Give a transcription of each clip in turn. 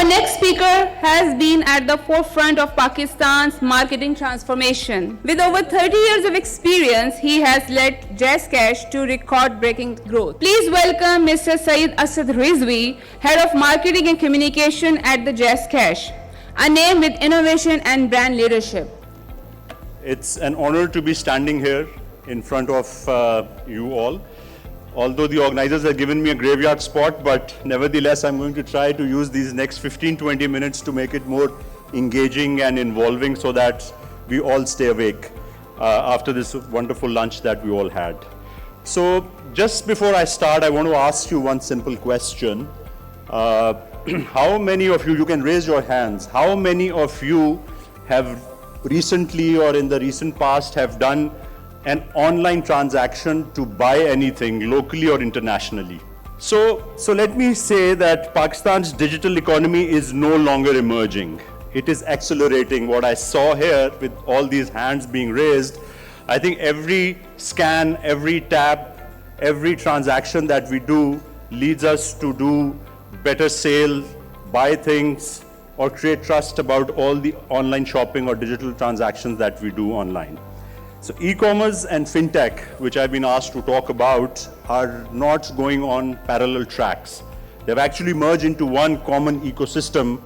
next speaker has been at the forefront of Pakistan's marketing transformation. With over 30 years of experience, he has led JazzCash to record-breaking growth. Please welcome Mr. Syed Asad Rizvi, Head of Marketing and Communication at the JazzCash, a name with innovation and brand leadership. It's an honor to be standing here in front of you all. Although the organizers have given me a graveyard spot, but nevertheless, I'm going to try to use these next 15-20 minutes to make it more engaging and involving so that we all stay awake after this wonderful lunch that we all had. So just before I start, I want to ask you one simple question. How many of you can raise your hands, how many of you have recently or in the recent past have done an online transaction to buy anything locally or internationally? So let me say that Pakistan's digital economy is no longer emerging. It is accelerating. What I saw here with all these hands being raised, I think every scan, every tap, every transaction that we do leads us to do better sales, buy things, or create trust about all the online shopping or digital transactions that we do online. So e-commerce and fintech, which I've been asked to talk about, are not going on parallel tracks. They've actually merged into one common ecosystem,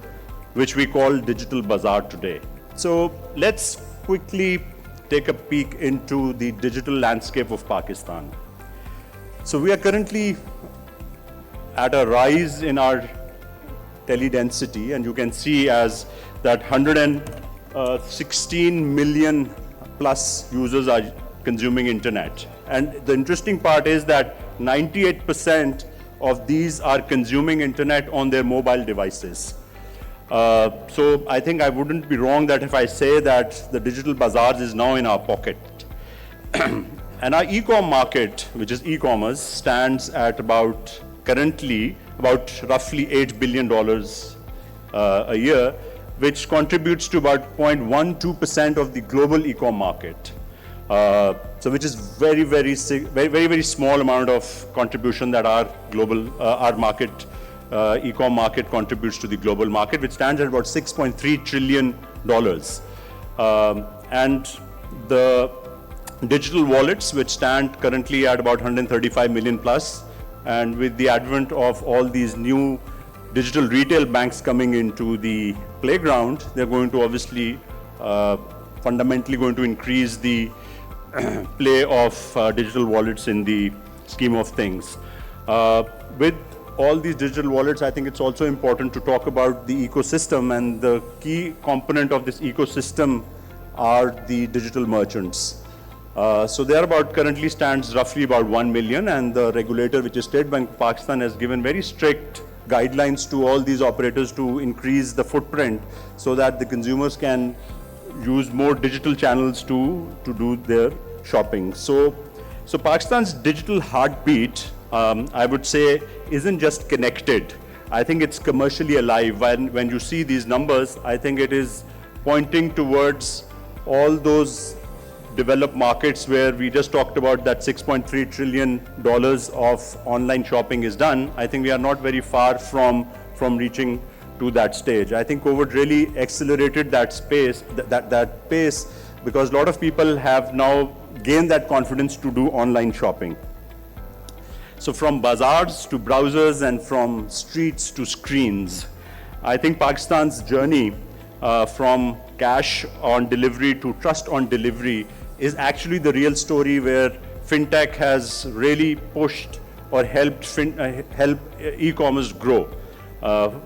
which we call digital bazaar today. So let's quickly take a peek into the digital landscape of Pakistan. So we are currently at a rise in our tele-density, and you can see as that 116 million plus users are consuming internet. And the interesting part is that 98% of these are consuming internet on their mobile devices. So I think I wouldn't be wrong that if I say that the digital bazaars is now in our pocket. And our e-com market, which is e-commerce, stands at currently about roughly $8 billion a year, which contributes to about 0.12% of the global e-com market. So which is very small amount of contribution that our global, our market, e-com market contributes to the global market, which stands at about $6.3 trillion. And the digital wallets, which stand currently at about 135 million plus, and with the advent of all these new digital retail banks coming into the playground, they're going to obviously fundamentally going to increase the play of digital wallets in the scheme of things. With all these digital wallets, I think it's also important to talk about the ecosystem, and the key component of this ecosystem are the digital merchants. So there currently stands roughly about 1 million, and the regulator, which is State Bank of Pakistan, has given very strict guidelines to all these operators to increase the footprint so that the consumers can use more digital channels to do their shopping. So Pakistan's digital heartbeat, I would say, isn't just connected. I think it's commercially alive. When you see these numbers, I think it is pointing towards all those developed markets where we just talked about that $6.3 trillion of online shopping is done. I think we are not very far from reaching to that stage. I think COVID really accelerated that pace, because a lot of people have now gained that confidence to do online shopping. So from bazaars to browsers and from streets to screens, I think Pakistan's journey from cash on delivery to trust on delivery is actually the real story, where fintech has really pushed or helped e-commerce grow,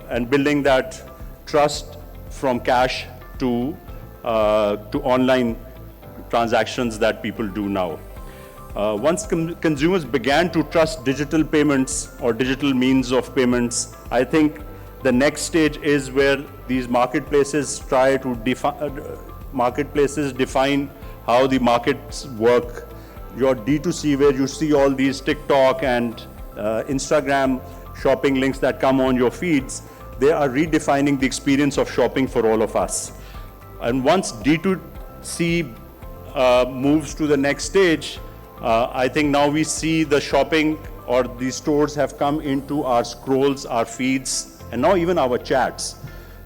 and building that trust from cash to online transactions that people do now. Once consumers began to trust digital payments or digital means of payments, I think the next stage is where these marketplaces try to define how the markets work. Your D2C, where you see all these TikTok and Instagram shopping links that come on your feeds, they are redefining the experience of shopping for all of us. And once D2C moves to the next stage, I think now we see the shopping or the stores have come into our scrolls, our feeds, and now even our chats.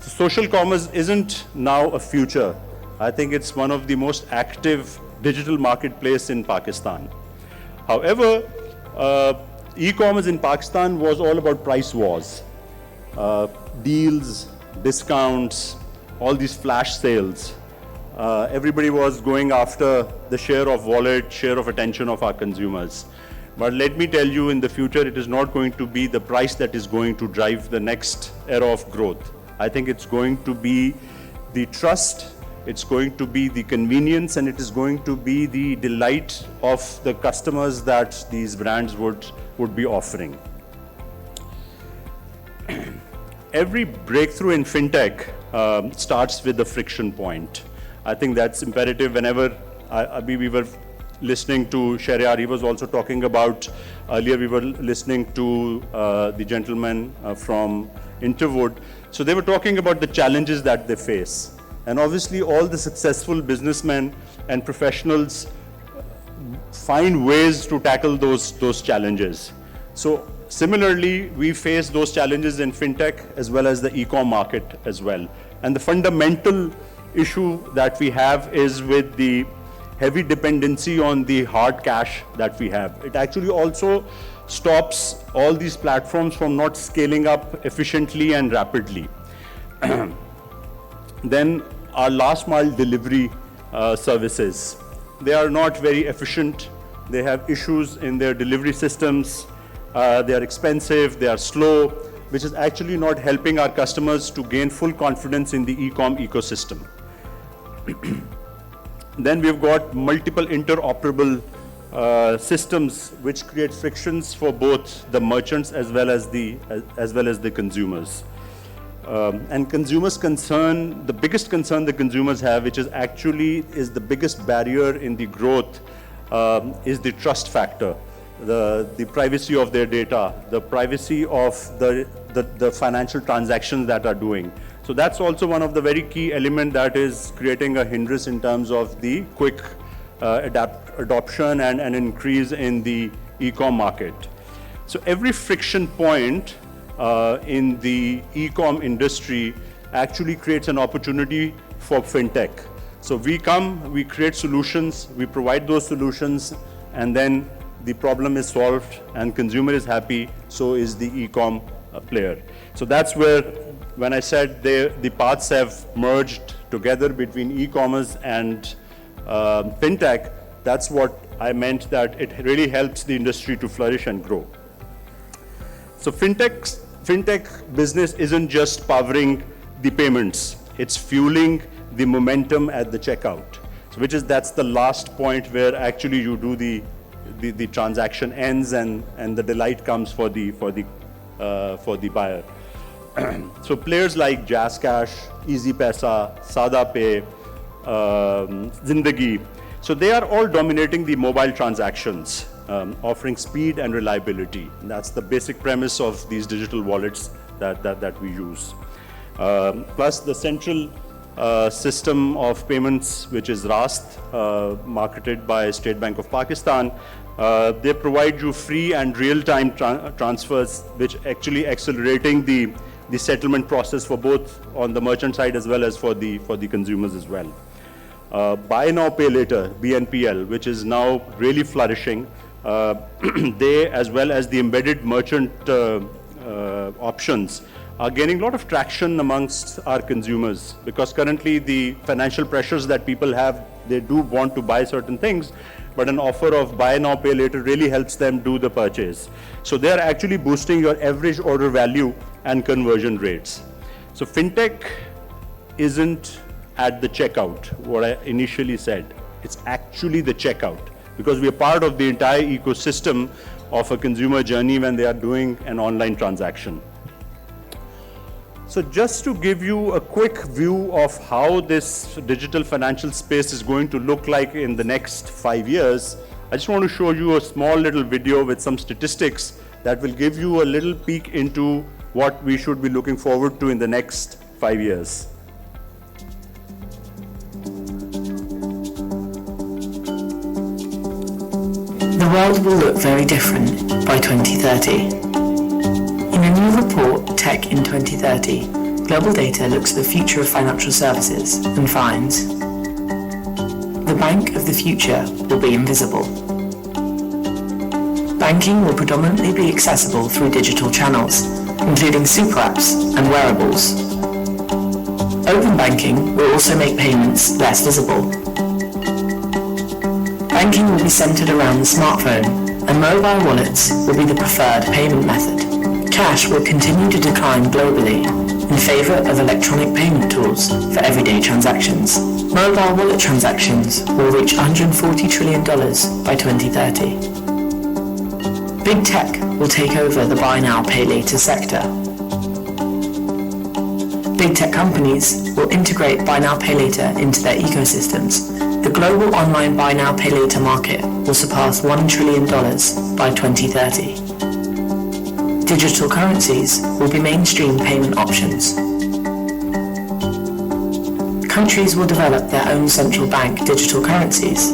So social commerce isn't now a future. I think it's one of the most active digital marketplace in Pakistan. However, e-commerce in Pakistan was all about price wars, deals, discounts, all these flash sales. Everybody was going after the share of wallet, share of attention of our consumers. But let me tell you, in the future, it is not going to be the price that is going to drive the next era of growth. I think it's going to be the trust, it's going to be the convenience, and it is going to be the delight of the customers that these brands would be offering. Every breakthrough in fintech starts with the friction point. I think that's imperative. Whenever we were listening to Shahryar, he was also talking about, earlier we were listening to the gentleman from Interwood. So they were talking about the challenges that they face. And obviously all the successful businessmen and professionals find ways to tackle those challenges. So similarly, we face those challenges in fintech as well as the e-com market as well. And the fundamental issue that we have is with the heavy dependency on the hard cash that we have. It actually also stops all these platforms from not scaling up efficiently and rapidly. Then our last mile delivery services. They are not very efficient. They have issues in their delivery systems. They are expensive, they are slow, which is actually not helping our customers to gain full confidence in the e-com ecosystem. Then we've got multiple interoperable systems which create frictions for both the merchants as well as the consumers. And consumers' concern, the biggest concern the consumers have, which is the biggest barrier in the growth, is the trust factor, the privacy of their data, the privacy of the financial transactions that are doing. So that's also one of the very key elements that is creating a hindrance in terms of the quick adoption and an increase in the e-com market. So every friction point in the e-com industry actually creates an opportunity for fintech. So we create solutions, we provide those solutions, and then the problem is solved and consumer is happy, so is the e-com player. So that's where, when I said the paths have merged together between e-commerce and fintech, that's what I meant, that it really helps the industry to flourish and grow. So fintech business isn't just powering the payments, it's fueling the momentum at the checkout. So that's the last point where actually you do the transaction ends and the delight comes for the buyer. So players like JazzCash, Easy Paisa, Sada Pay, Zindagi, so they are all dominating the mobile transactions, offering speed and reliability. And that's the basic premise of these digital wallets that we use. Plus the central system of payments, which is Rast, marketed by State Bank of Pakistan. They provide you free and real-time transfers, which actually accelerating the settlement process for both on the merchant side as well as for the consumers as well. Buy now, pay later, BNPL, which is now really flourishing. They, as well as the embedded merchant options, are gaining a lot of traction amongst our consumers, because currently the financial pressures that people have, they do want to buy certain things, but an offer of buy now, pay later really helps them do the purchase. So they are actually boosting your average order value and conversion rates. So fintech isn't at the checkout, what I initially said. It's actually the checkout, because we are part of the entire ecosystem of a consumer journey when they are doing an online transaction. So just to give you a quick view of how this digital financial space is going to look like in the next 5 years, I just want to show you a small little video with some statistics that will give you a little peek into what we should be looking forward to in the next 5 years. The world will look very different by 2030. In a new report, Tech in 2030, Global Data looks at the future of financial services and finds the bank of the future will be invisible. Banking will predominantly be accessible through digital channels, including super apps and wearables. Open banking will also make payments less visible. Banking will be centered around the smartphone, and mobile wallets will be the preferred payment method. Cash will continue to decline globally in favor of electronic payment tools for everyday transactions. Mobile wallet transactions will reach $140 trillion by 2030. Big tech will take over the buy now, pay later sector. Big tech companies will integrate buy now, pay later into their ecosystems. The global online buy now, pay later market will surpass $1 trillion by 2030. Digital currencies will be mainstream payment options. Countries will develop their own central bank digital currencies.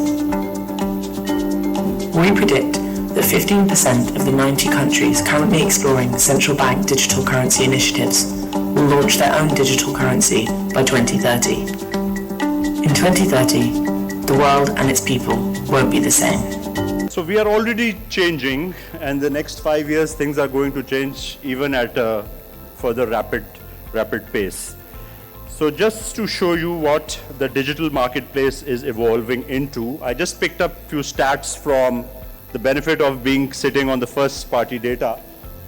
We predict that 15% of the 90 countries currently exploring central bank digital currency initiatives will launch their own digital currency by 2030. In 2030, the world and its people won't be the same. So we are already changing, and the next 5 years things are going to change even at a further rapid pace. So just to show you what the digital marketplace is evolving into, I just picked up a few stats from the benefit of being sitting on the first party data.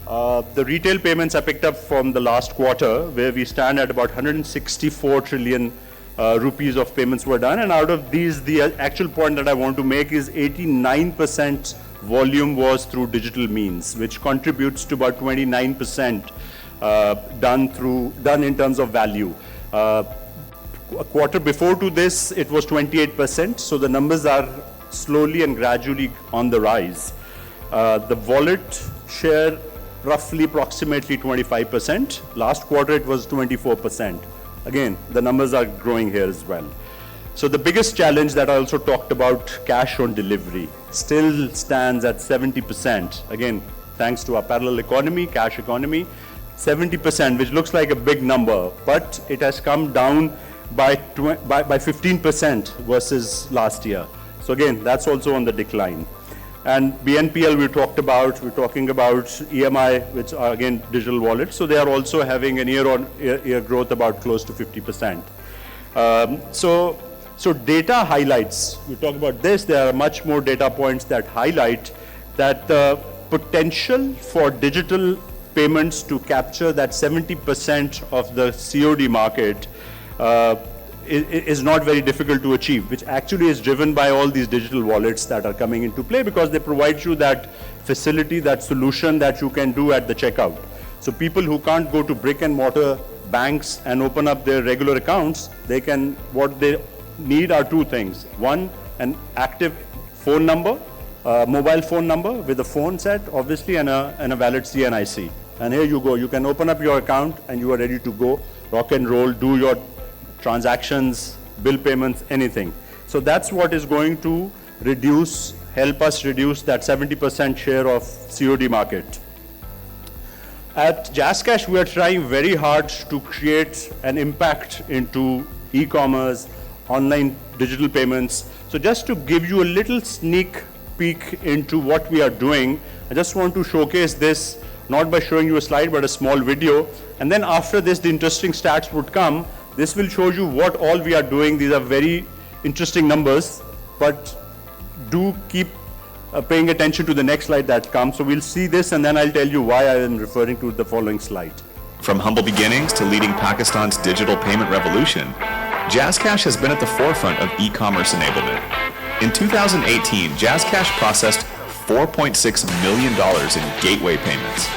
The retail payments I picked up from the last quarter, where we stand at about 164 trillion rupees of payments were done, and out of these, the actual point that I want to make is 89% volume was through digital means, which contributes to about 29% done in terms of value. A quarter before to this, it was 28%, so the numbers are slowly and gradually on the rise. The wallet share roughly approximately 25%. Last quarter it was 24%. Again, the numbers are growing here as well. So the biggest challenge that I also talked about, cash on delivery, still stands at 70%. Again, thanks to our parallel economy, cash economy, 70%, which looks like a big number, but it has come down by 15% versus last year. So again, that's also on the decline. And BNPL we're talking about EMI, which are again digital wallets. So they are also having a year-on-year growth about close to 50%. So data highlights, we talk about this, there are much more data points that highlight that the potential for digital payments to capture that 70% of the COD market is not very difficult to achieve, which actually is driven by all these digital wallets that are coming into play, because they provide you that facility, that solution that you can do at the checkout. So people who can't go to brick and mortar banks and open up their regular accounts, what they need are two things. One, an active phone number, mobile phone number with a phone set, obviously, and a valid CNIC. And here you go, you can open up your account and you are ready to go, rock and roll, do your transactions, bill payments, anything. So that's what is going to help us reduce that 70% share of COD market. At JazzCash, we are trying very hard to create an impact into e-commerce, online digital payments. So just to give you a little sneak peek into what we are doing, I just want to showcase this, not by showing you a slide, but a small video. And then after this, the interesting stats would come. This will show you what all we are doing. These are very interesting numbers, but do keep paying attention to the next slide that comes. So we'll see this, and then I'll tell you why I am referring to the following slide. From humble beginnings to leading Pakistan's digital payment revolution, JazzCash has been at the forefront of e-commerce enablement. In 2018, JazzCash processed $4.6 million in gateway payments.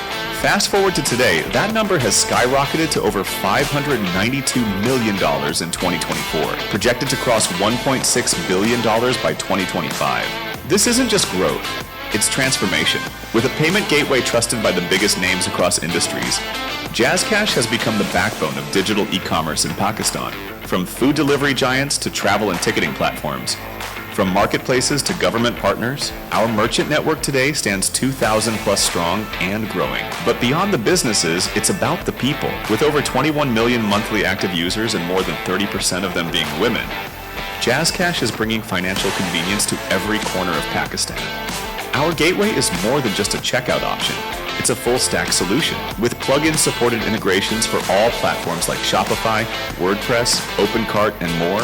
Fast forward to today, that number has skyrocketed to over $592 million in 2024, projected to cross $1.6 billion by 2025. This isn't just growth, it's transformation. With a payment gateway trusted by the biggest names across industries, JazzCash has become the backbone of digital e-commerce in Pakistan. From food delivery giants to travel and ticketing platforms, From marketplaces to government partners, our merchant network today stands 2,000 plus strong and growing. But beyond the businesses, it's about the people. With over 21 million monthly active users and more than 30% of them being women, JazzCash is bringing financial convenience to every corner of Pakistan. Our gateway is more than just a checkout option. It's a full-stack solution with plug-in supported integrations for all platforms like Shopify, WordPress, OpenCart, and more,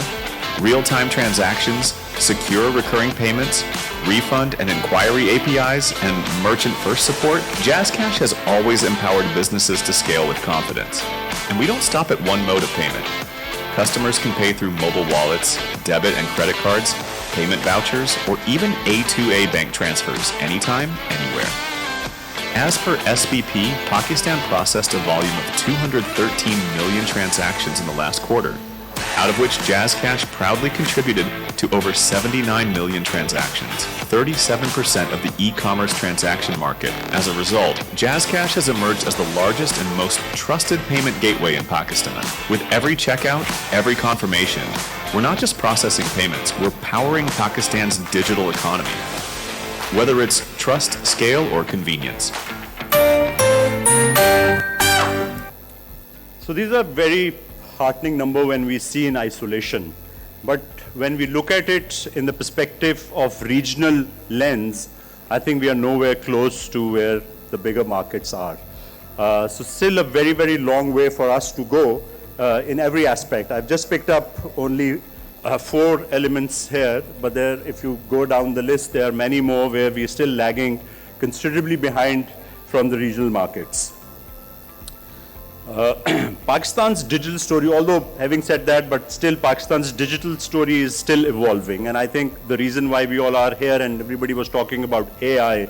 real-time transactions, secure recurring payments, refund and inquiry APIs, and merchant-first support. JazzCash has always empowered businesses to scale with confidence. And we don't stop at one mode of payment. Customers can pay through mobile wallets, debit and credit cards, payment vouchers, or even A2A bank transfers anytime, anywhere. As per SBP, Pakistan processed a volume of 213 million transactions in the last quarter, out of which JazzCash proudly contributed to over 79 million transactions, 37% of the e-commerce transaction market. As a result, JazzCash has emerged as the largest and most trusted payment gateway in Pakistan. With every checkout, every confirmation, we're not just processing payments, we're powering Pakistan's digital economy, whether it's trust, scale, or convenience. So these are very heartening number when we see in isolation. But when we look at it in the perspective of regional lens, I think we are nowhere close to where the bigger markets are. So still a very, very long way for us to go in every aspect. I've just picked up only 4 elements here, but there, if you go down the list, there are many more where we're still lagging considerably behind from the regional markets. Pakistan's digital story, although having said that, but still Pakistan's digital story is still evolving. And I think the reason why we all are here and everybody was talking about AI,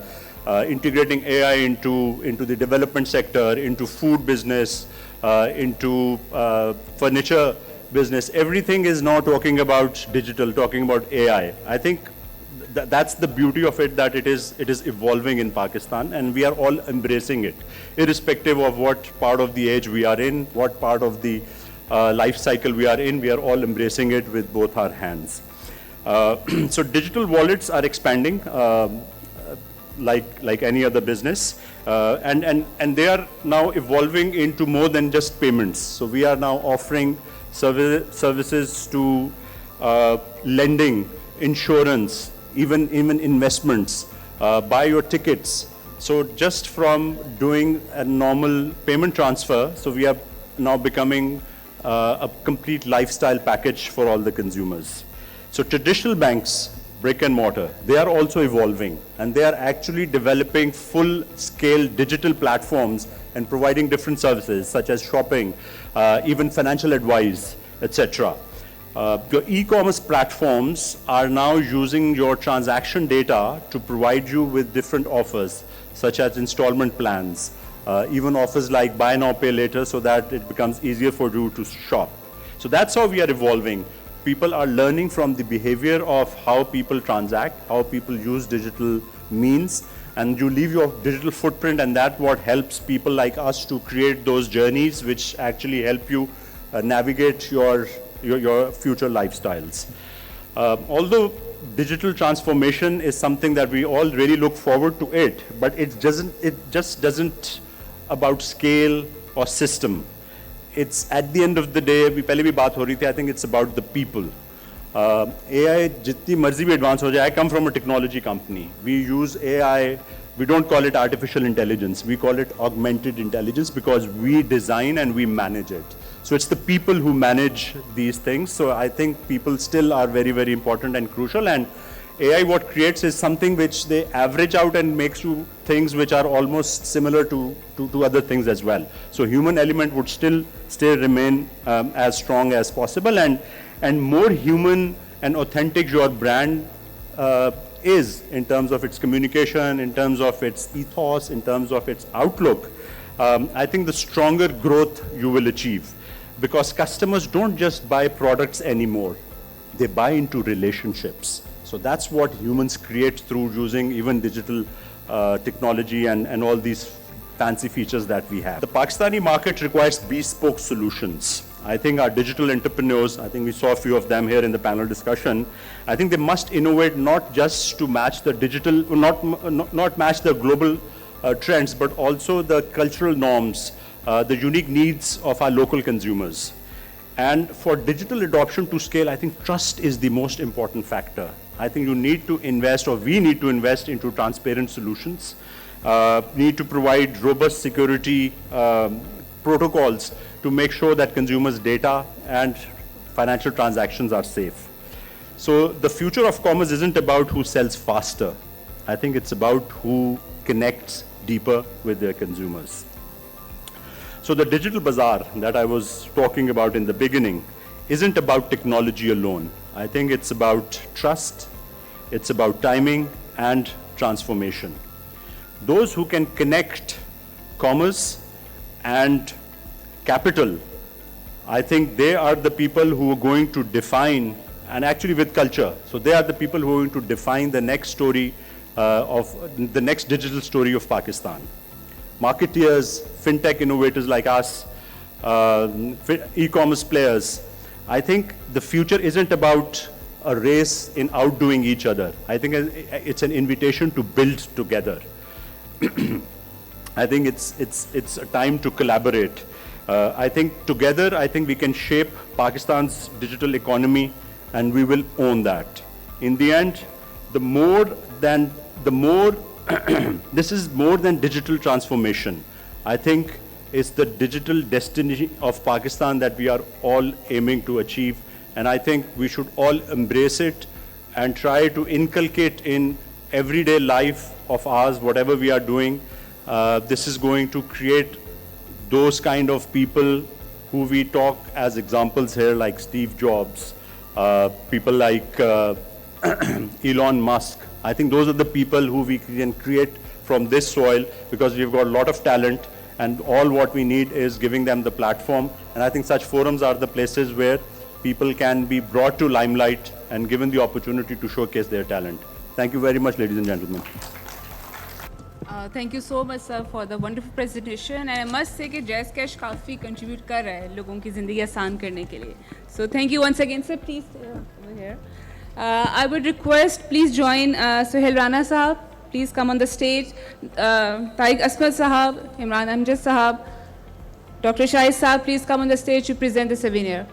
integrating AI into the development sector, into food business, into furniture business, everything is now talking about digital, talking about AI. I think that's the beauty of it, that it is evolving in Pakistan, and we are all embracing it, irrespective of what part of the age we are in, what part of the life cycle we are in. We are all embracing it with both our hands. So digital wallets are expanding like any other business, and they are now evolving into more than just payments. So we are now offering services to lending, insurance, even investments, buy your tickets. So just from doing a normal payment transfer, so we are now becoming a complete lifestyle package for all the consumers. So traditional banks, brick and mortar, they are also evolving, and they are actually developing full-scale digital platforms and providing different services such as shopping, even financial advice, etc. Your e-commerce platforms are now using your transaction data to provide you with different offers, such as installment plans, even offers like buy now, pay later, so that it becomes easier for you to shop. So that's how we are evolving. People are learning from the behavior of how people transact, how people use digital means, and you leave your digital footprint, and that's what helps people like us to create those journeys which actually help you navigate your future lifestyles. Although digital transformation is something that we all really look forward to it, but it just doesn't about scale or system. It's at the end of the day, we pehle bhi baat ho rahi thi, I think it's about the people. AI jitni marzi bhi advance ho jaye, I come from a technology company. We use AI, we don't call it artificial intelligence, we call it augmented intelligence, because we design and we manage it. So it's the people who manage these things. So I think people still are very, very important and crucial. And AI, what creates is something which they average out and makes you things which are almost similar to other things as well. So human element would still remain as strong as possible, and more human and authentic your brand is in terms of its communication, in terms of its ethos, in terms of its outlook, I think the stronger growth you will achieve. Because customers don't just buy products anymore, they buy into relationships. So that's what humans create through using even digital technology and all these fancy features that we have. The Pakistani market requires bespoke solutions. I think our digital entrepreneurs, I think we saw a few of them here in the panel discussion, I think they must innovate not just to match the digital, not match the global trends, but also the cultural norms, the unique needs of our local consumers. And for digital adoption to scale, I think trust is the most important factor. I think you need to invest, or we need to invest into transparent solutions, need to provide robust security protocols to make sure that consumers' data and financial transactions are safe. So the future of commerce isn't about who sells faster. I think it's about who connects deeper with their consumers. So the digital bazaar that I was talking about in the beginning isn't about technology alone. I think it's about trust, it's about timing and transformation. Those who can connect commerce and capital, I think they are the people who are going to define, and actually with culture, so they are the people who are going to define the next story of the next digital story of Pakistan. Marketeers, fintech innovators like us, e-commerce players, I think the future isn't about a race in outdoing each other. I think it's an invitation to build together. I think it's a time to collaborate. I think together, I think we can shape Pakistan's digital economy, and we will own that. In the end, this is more than digital transformation. I think it's the digital destiny of Pakistan that we are all aiming to achieve. And I think we should all embrace it and try to inculcate in everyday life of ours, whatever we are doing. This is going to create those kind of people who we talk as examples here, like Steve Jobs, people like Elon Musk. I think those are the people who we can create from this soil, because we've got a lot of talent, and all what we need is giving them the platform. And I think such forums are the places where people can be brought to limelight and given the opportunity to showcase their talent. Thank you very much, ladies and gentlemen. Thank you so much, sir, for the wonderful presentation. And I must say that JazzCash काफ़ी contribute कर रहा है लोगों की ज़िंदगी आसान करने के लिए. So thank you once again, sir. Please stay over here. I would request, please join Suhail Rana Sahab. Please come on the stage. Tariq Asmad Sahab, Imran Amjad Sahab, Dr. Syed Sahab, please come on the stage to present the souvenir.